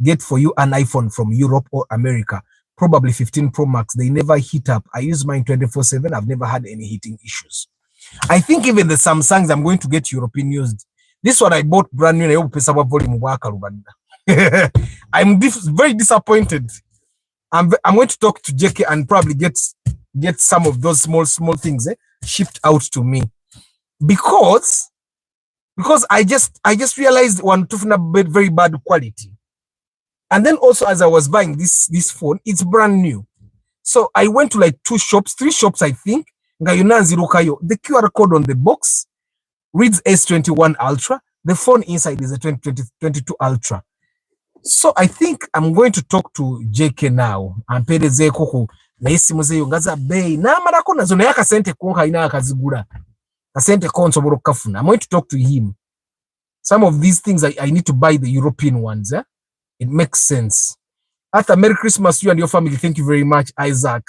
Get for you an iPhone from Europe or America. Probably 15 Pro Max. They never heat up. I use mine 24/7. I've never had any heating issues. I think even the Samsungs I'm going to get European used. This one I bought brand new. I'm very disappointed. I'm going to talk to JK and probably get some of those small things shipped out to me because I just realized one very bad quality. And then also as I was buying this phone, it's brand new. So I went to like 3 shops, I think. The QR code on the box reads S21 Ultra. The phone inside is a 2022 Ultra. So I think I'm going to talk to JK now. Ampeleze koko na isimu zeyo ngaza bei na marako nazo na yakasente konka ina akazigura. Kasente konso boro kafuna. I'm going to talk to him. Some of these things I need to buy the European ones. It makes sense. After Merry Christmas, you and your family. Thank you very much, Isaac.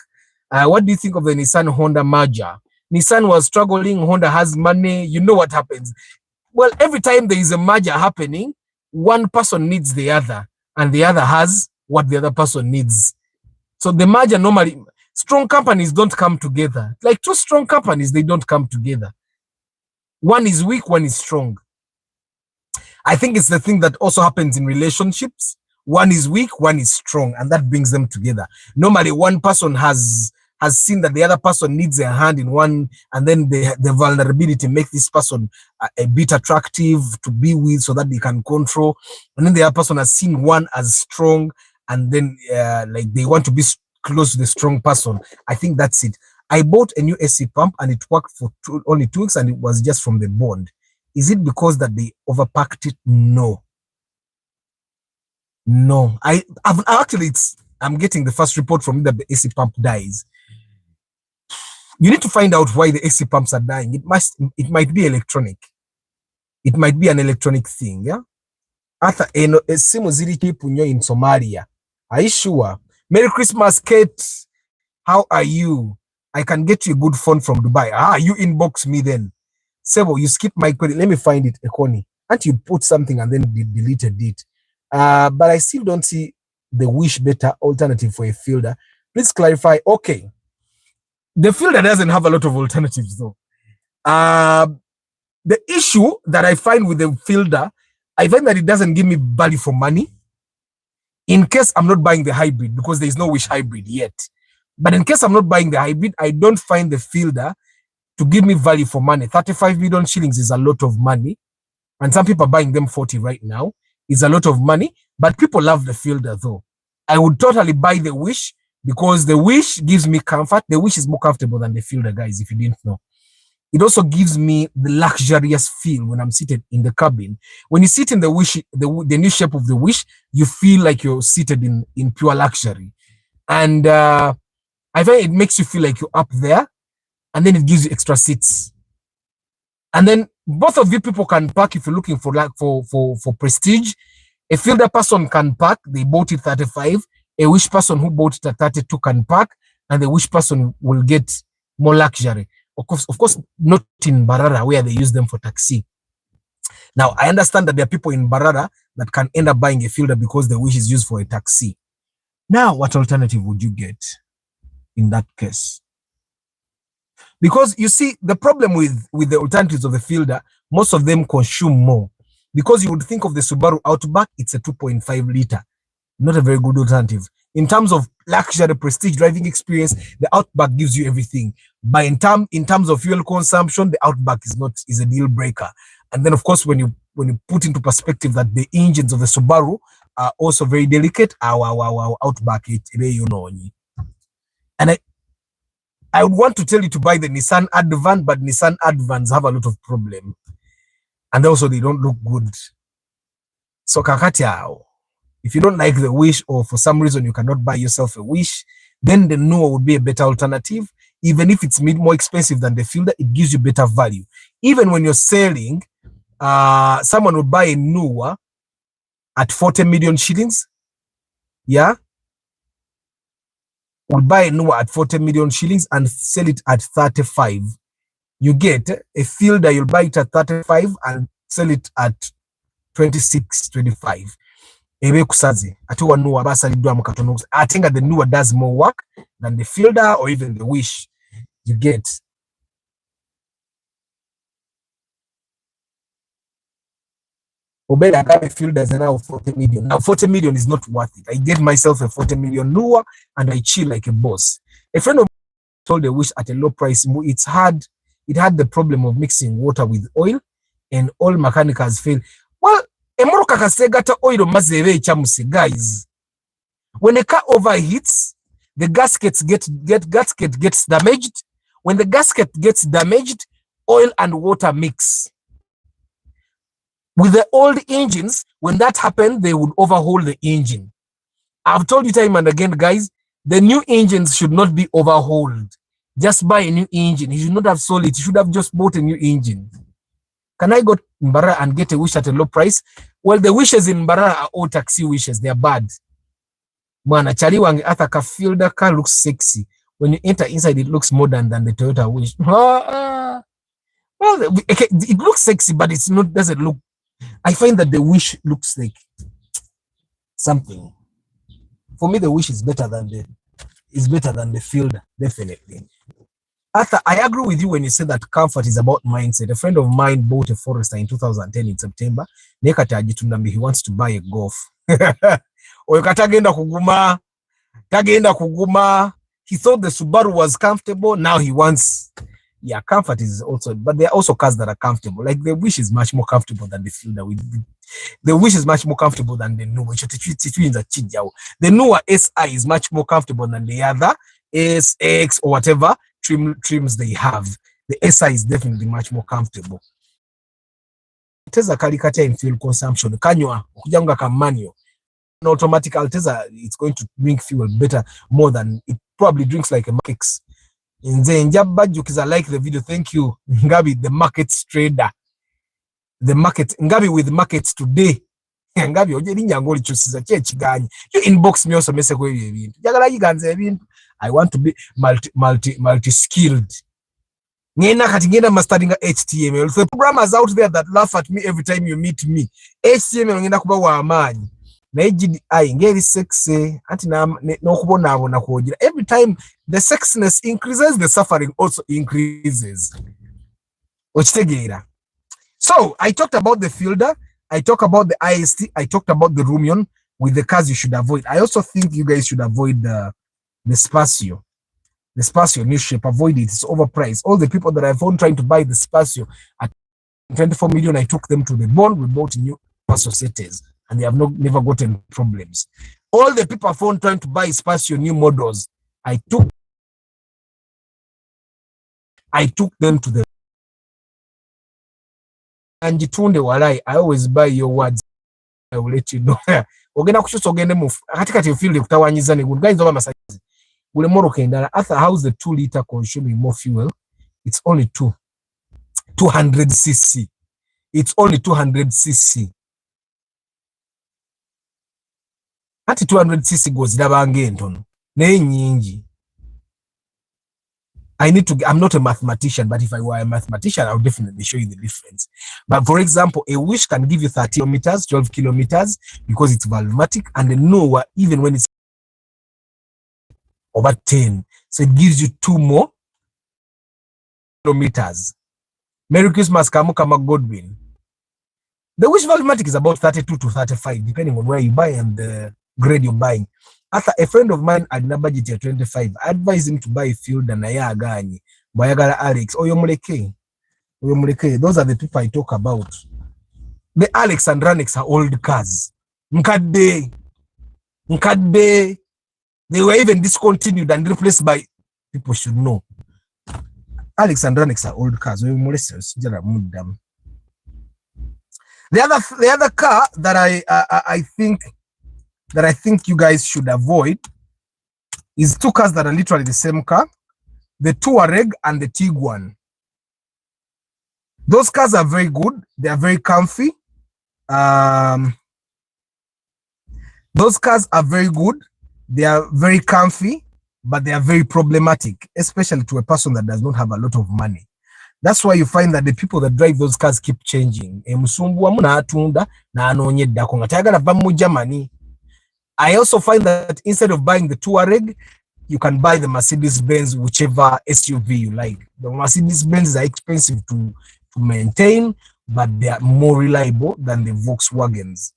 What do you think of the Nissan Honda merger? Nissan was struggling. Honda has money. You know what happens. Well, every time there is a merger happening, one person needs the other, and the other has what the other person needs. So the merger normally, strong companies don't come together. Like 2 strong companies, they don't come together. One is weak, one is strong. I think it's the thing that also happens in relationships. One is weak, one is strong, and that brings them together. Normally, one person has seen that the other person needs a hand in one, and then the vulnerability makes this person a bit attractive to be with so that they can control. And then the other person has seen one as strong, and then like they want to be close to the strong person. I think that's it. I bought a new AC pump and it worked for only 2 weeks and it was just from the bond. Is it because that they overpacked it? No. I'm getting the first report from that the AC pump dies. You need to find out why the AC pumps are dying. It might be electronic. It might be an electronic thing, yeah? After simu zili punyo in Somalia. Are you sure? Merry Christmas, Kate. How are you? I can get you a good phone from Dubai. You inbox me then. Sebo, you skip my credit. Let me find it, Ekoni. And you put something and then deleted it. But I still don't see the Wish Better alternative for a fielder. Please clarify. Okay. The fielder doesn't have a lot of alternatives though. The issue that I find with the fielder, I find that it doesn't give me value for money. In case I'm not buying the hybrid, because there is no Wish hybrid yet. But in case I'm not buying the hybrid, I don't find the fielder to give me value for money. 35 million shillings is a lot of money. And some people are buying them 40 right now. It's a lot of money. But people love the fielder though. I would totally buy the Wish because the Wish gives me comfort. The Wish is more comfortable than the fielder, guys, if you didn't know. It also gives me the luxurious feel when I'm seated in the cabin. When you sit in the Wish, the new shape of the Wish, you feel like you're seated in pure luxury. And I find it makes you feel like you're up there. And then it gives you extra seats. And then both of you people can park if you're looking for prestige. A fielder person can park. They bought it 35. a wish person who bought it at 32 can park, and the wish person will get more luxury. Of course, not in Barara where they use them for taxi. Now, I understand that there are people in Barara that can end up buying a fielder because the wish is used for a taxi. Now, what alternative would you get in that case? Because you see, the problem with the alternatives of the fielder, most of them consume more. Because you would think of the Subaru Outback, it's a 2.5 liter. Not a very good alternative. In terms of luxury, prestige driving experience, the Outback gives you everything. But in terms of fuel consumption, the Outback is a deal breaker. And then, of course, when you put into perspective that the engines of the Subaru are also very delicate, our Outback, and I would want to tell you to buy the Nissan Advan, but Nissan Advans have a lot of problem, and also they don't look good. So kakati, if you don't like the Wish, or for some reason you cannot buy yourself a Wish, then the Nua would be a better alternative. Even if it's more expensive than the Fielder, it gives you better value. Even when you're selling, someone will buy a Nua at 40 million shillings. Yeah. Will buy a Nua at 40 million shillings and sell it at 35. You get a Fielder, you'll buy it at 35 and sell it at 26, 25. I think that the Nua does more work than the Fielder or even the Wish. You get. Obey, I got a Fielders and now 40 million. Now 40 million is not worth it. I get myself a 40 million Nua and I chill like a boss. A friend of mine sold a Wish at a low price. It had the problem of mixing water with oil, and all mechanicals fail. Well, guys, when a car overheats, the gasket gets damaged. When the gasket gets damaged, oil and water mix. With the old engines, when that happened, they would overhaul the engine. I've told you time and again, guys, the new engines should not be overhauled. Just buy a new engine. You should not have sold it. You should have just bought a new engine. Can I go to Mbara and get a Wish at a low price? Well, the Wishes in Mbara are all taxi Wishes. They are bad. Man, chali wange ataka Fielder car looks sexy. When you enter inside, it looks modern than the Toyota Wish. Well, it looks sexy, but it's not. Doesn't look. I find that the Wish looks like something. For me, the Wish is better than the Fielder, definitely. Arthur, I agree with you when you say that comfort is about mindset. A friend of mine bought a Forester in 2010 in September. He wants to buy a Golf. He thought the Subaru was comfortable. Now he wants, comfort is also, but there are also cars that are comfortable. Like the Wish is much more comfortable than the Fielder. The Wish is much more comfortable than the Nua. The Nua SI is much more comfortable than the other SX or whatever trims they have. The SI is definitely much more comfortable. Teza kalikata in fuel consumption. Kanywa kujanga kamanyo. An automatic Alteza, it's going to drink fuel better, more than it probably drinks like a Max. In the Njabba, I like the video. Thank you, Ngabi, the markets trader. The market, Ngabi with markets today. Ngabi, you inbox me also message. I want to be multi-skilled. Mastering HTML. The programmers out there that laugh at me every time you meet me. HTML ngenda kuba wa amanyi. Na AGI ngeri sexy. Anti na kubona kuogira. Every time the sexiness increases, the suffering also increases. So I talked about the Fielder. I talked about the IST. I talked about the Rion with the cars you should avoid. I also think you guys should avoid the Spacio. The Spacio new shape, avoid it. It's overpriced. All the people that I found trying to buy the Spacio at 24 million, I took them to the bond. We bought new Societies, and they have never gotten problems. All the people I found trying to buy Spacio new models, I took them to the and Jitunde Walai. I always buy your words. I will let you know. Ogenda kuchusa ogende mu katikati field kutawanyiza ne guys over masaji. Ule moro kendala. Arthur, how's the 2 liter consuming more fuel? It's only 200 cc. It's only 200 cc. Ati 200cc goes zirabanga entono naye nyingi. I'm not a mathematician, but if I were a mathematician, I would definitely show you the difference. But for example, a Wish can give you 30 kilometers, 12 kilometers, because it's valvematic, and a Noah, even when it's over 10. So it gives you 2 more kilometers. Merry Christmas, Kamukama Godwin. The Wish valvematic is about 32 to 35, depending on where you buy and the grade you're buying. After a friend of mine had a budget at 25, I advised him to buy a field and Ayagani, Bayagara Alex, or Yomuleke. Those are the people I talk about. The Alex and Ranex are old cars. Nkade. They were even discontinued and replaced by people should know. Alex and Ranex are old cars. The other car that I think you guys should avoid is 2 cars that are literally the same car, the Touareg and the Tiguan. Those cars are very good. They are very comfy. Those cars are very good. They are very comfy, but they are very problematic, especially to a person that does not have a lot of money. That's why you find that the people that drive those cars keep changing. I also find that instead of buying the Touareg, you can buy the Mercedes-Benz, whichever SUV you like. The Mercedes-Benz are expensive to maintain, but they are more reliable than the Volkswagens.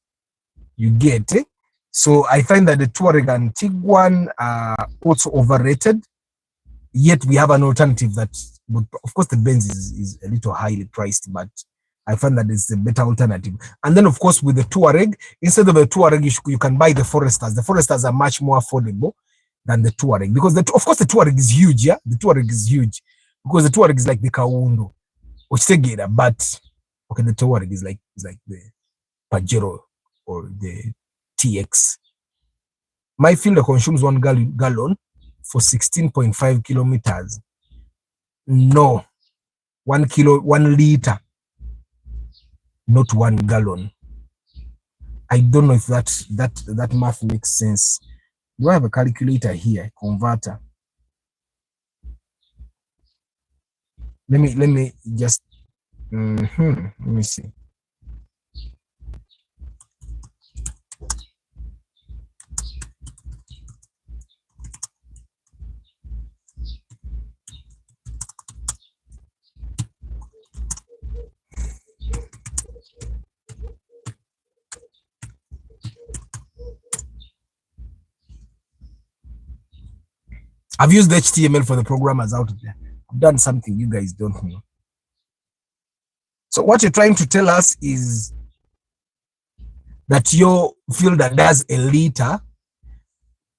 You get it? So I find that the Touareg and Tiguan are also overrated, yet we have an alternative that, of course, the Benz is a little highly priced, but I find that it's a better alternative. And then, of course, with the Touareg, instead of the Touareg, you can buy the Foresters. The Foresters are much more affordable than the Touareg, because of course the Touareg is huge. Yeah, the Touareg is huge because the Touareg is like the Kaundo, but okay, the Touareg is like the Pajero or the TX. My fielder consumes 1 gallon for 16.5 kilometers. No, 1 liter, not 1 gallon. I don't know if that math makes sense. Do I have a calculator here, converter? Let me just let me see. I've used HTML for the programmers out there. I've done something you guys don't know. So what you're trying to tell us is that your fielder does a liter.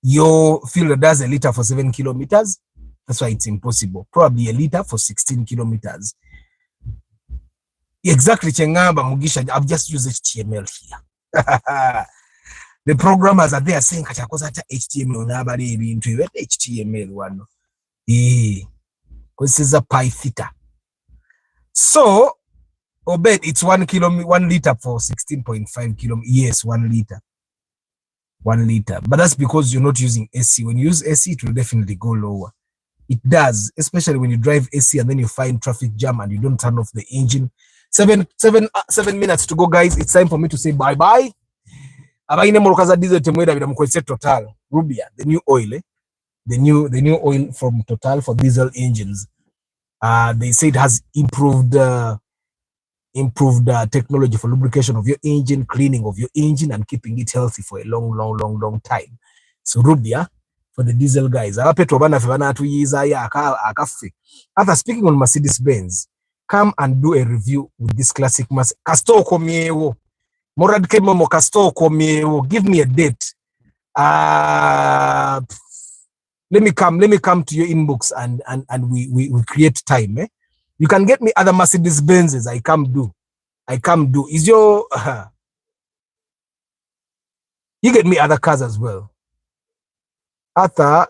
Your fielder does a liter for 7 kilometers. That's why it's impossible. Probably a liter for 16 kilometers. Exactly, Chengamba Mugisha. I've just used HTML here. The programmers are there saying HTML nabari into HTML one. This is a pi theta. So Obed, it's 1 liter for 16.5 kilometers. Yes, 1 liter. 1 liter. But that's because you're not using AC. When you use AC, it will definitely go lower. It does, especially when you drive AC and then you find traffic jam and you don't turn off the engine. 7 minutes to go, guys. It's time for me to say bye-bye. Total Rubia, the new oil, the new oil from Total for diesel engines. They say it has improved technology for lubrication of your engine, cleaning of your engine, and keeping it healthy for a long time. So Rubia for the diesel guys. After speaking on Mercedes-Benz, come and do a review with this classic Mercedes. Morad Kemomo Castoko, give me a date. Let me come to your inbox and we create time. You can get me other Mercedes Benzes. I come do. Is your you get me other cars as well. Arthur,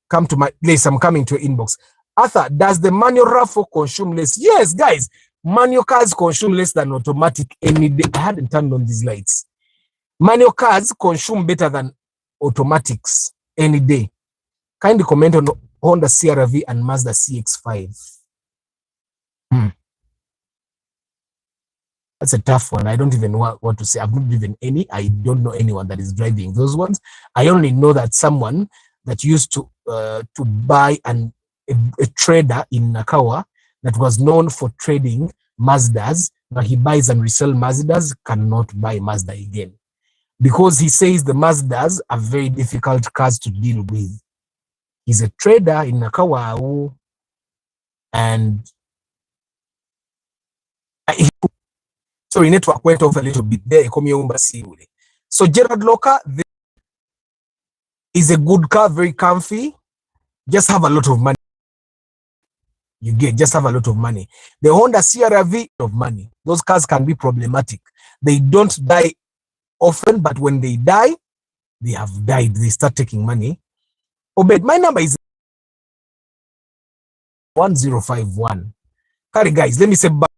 come to my place. I'm coming to your inbox. Arthur, does the manual RAV4 consume less? Yes, guys. Manual cars consume less than automatic any day. I hadn't turned on these lights. Manual cars consume better than automatics any day. Kindly comment on Honda CR-V and Mazda CX-5. That's a tough one. I don't even know what to say. I've not driven any. I don't know anyone that is driving those ones. I only know that someone that used to buy a trader in Nakawa that was known for trading Mazdas. Now he buys and resells Mazdas, cannot buy Mazda again. Because he says the Mazdas are very difficult cars to deal with. He's a trader in Nakawa, and sorry, network went off a little bit there. So Gerard Locker is a good car, very comfy. Just have a lot of money. Just have a lot of money. The Honda CR-V of money. Those cars can be problematic. They don't die often, but when they die, they have died. They start taking money. Obed, my number is 1051. Sorry, guys, let me say back.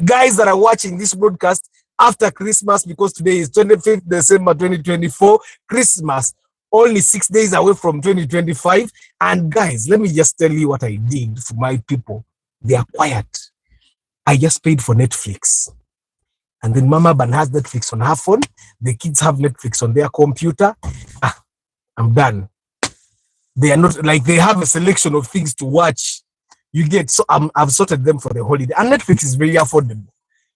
Guys that are watching this broadcast after Christmas, because today is 25th December 2024, Christmas, only 6 days away from 2025. And guys, let me just tell you what I did for my people. They are quiet. I just paid for Netflix. And then Mama Ban has Netflix on her phone. The kids have Netflix on their computer. I'm done. They are not like they have a selection of things to watch. You get, so I've sorted them for the holiday. And Netflix is very affordable.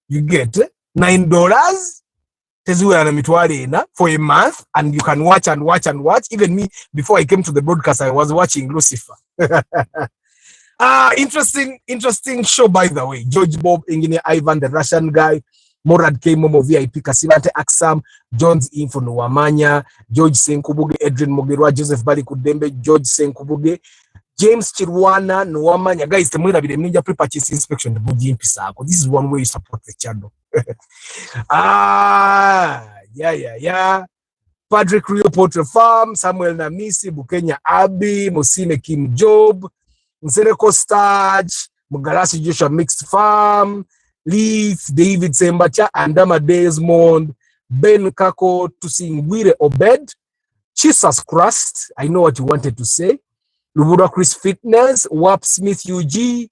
You get $9 for a month, and you can watch and watch and watch. Even me, before I came to the broadcast, I was watching Lucifer. Interesting show, by the way. George Bob, Engineer Ivan, the Russian guy, Morad K. Momo, VIP, Kasinante Aksam, Jones Info Nwamanya, George Senkubuge, Edrin Mogirwa, Joseph Bali Kudembe, George Senkubuge, James Chirwana, Nwamanya. Guys, the money the ninja pre-purchase inspection, the Buji Pisako. This is one way you support the channel. Yeah. Patrick Rio Poultry Farm, Samuel Namisi, Bukenya Abi, Musime Kim Job, Nsereko Staj, Mugalasi Joshua Mixed Farm, Leaf, David Sembacha, Andama Desmond, Ben Kako, Tusingwire Obed, Jesus Christ, I know what you wanted to say, Lubura Chris Fitness, Wap Smith UG,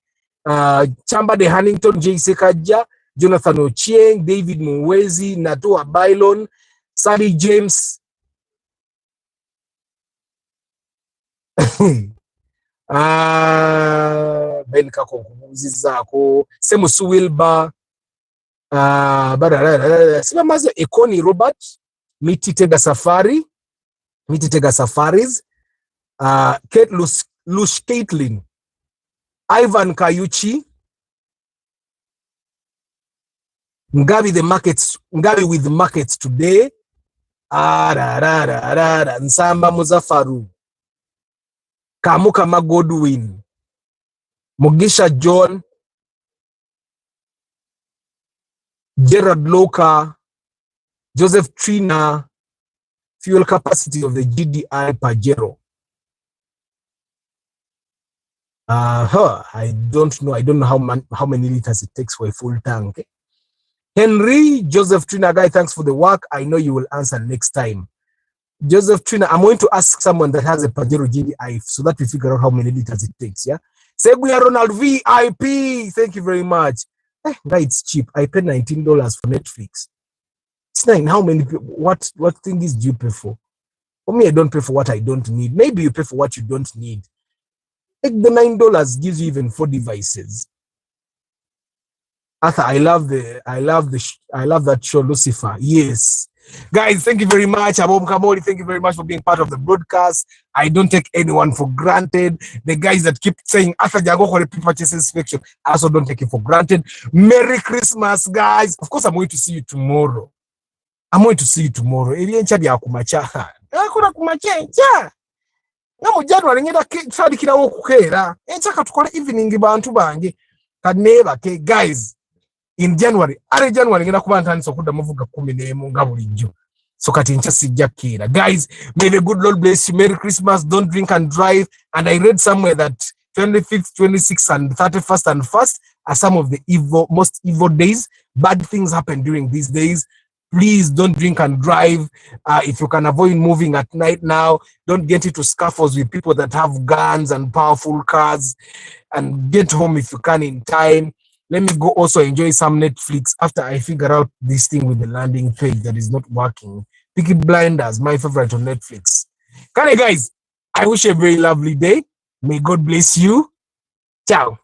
Chamba de Hannington, J. Sekaja, Jonathan Ochieng, David Mwezi, Natua Bailon, Sally James, Ben Kako Zizako, Semusu Wilba, Simamazo Ekoni Robert, Miti Tega Safaris, Kate Lush Caitlin, Ivan Kayuchi, Ngabi with the markets today, Nsamba Muzafaru, Kamukama Godwin, Mugisha John, Gerard Loka, Joseph Trina, fuel capacity of the GDI Pajero. I don't know. I don't know how many liters it takes for a full tank. Okay? Henry, Joseph Trina, guy, thanks for the work. I know you will answer next time. Joseph Trina, I'm going to ask someone that has a Pajero GDI so that we figure out how many liters it takes. Yeah. Seguya Ronald VIP, thank you very much. Guy, it's cheap. I paid $19 for Netflix. It's $9. How many people? What things do you pay for? For me, I don't pay for what I don't need. Maybe you pay for what you don't need. Like the $9 gives you even 4 devices. Arthur, I love that show, Lucifer. Yes. Guys, thank you very much. Abom Kamori, thank you very much for being part of the broadcast. I don't take anyone for granted. The guys that keep saying, Arthur Jago for the purchase inspection, I also don't take it for granted. Merry Christmas, guys. Of course, I'm going to see you tomorrow. Namu January ngenda sadikirawo okukeera enchaka tukole evening bantu bange kaneba ke guys in January ngenda kuba ntandisa okudda muvuga 11 nga bulijjo so kati ncha sijja kira guys. May the good Lord bless you. Merry Christmas. Don't drink and drive. And I read somewhere that 25th, 26th and 31st and 1st are some of the most evil days. Bad things happen during these days. Please don't drink and drive. If you can avoid moving at night now, don't get into scuffles with people that have guns and powerful cars, and get home if you can in time. Let me go also enjoy some Netflix after I figure out this thing with the landing page that is not working. Peaky Blinders, my favorite on Netflix. Okay, guys, I wish you a very lovely day. May God bless you. Ciao.